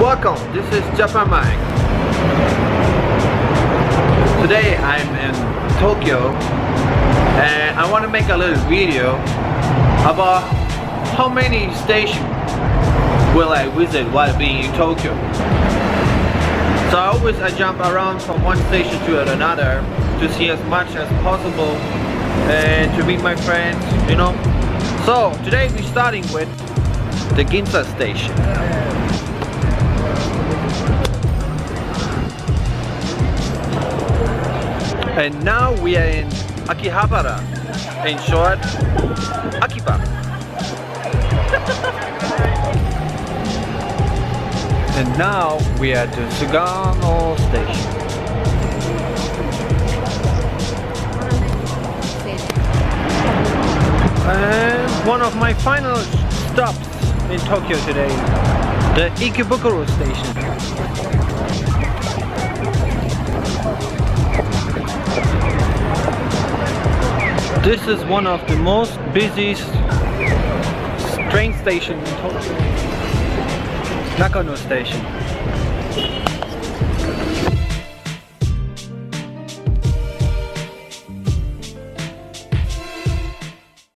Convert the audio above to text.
Welcome, this is JapanMaik. Today I'm in Tokyo and I want to make a little video about how many stations will I visit while being in Tokyo. So I jump around from one station to another to see as much as possible and to meet my friends, you know. So today we're starting with the Ginza station. And now we are in Akihabara, in short, Akiba. And now we are at the Sugano station. And one of my final stops in Tokyo today, the Ikebukuro station. This is one of the most busiest train stations in Tokyo, Nakano Station.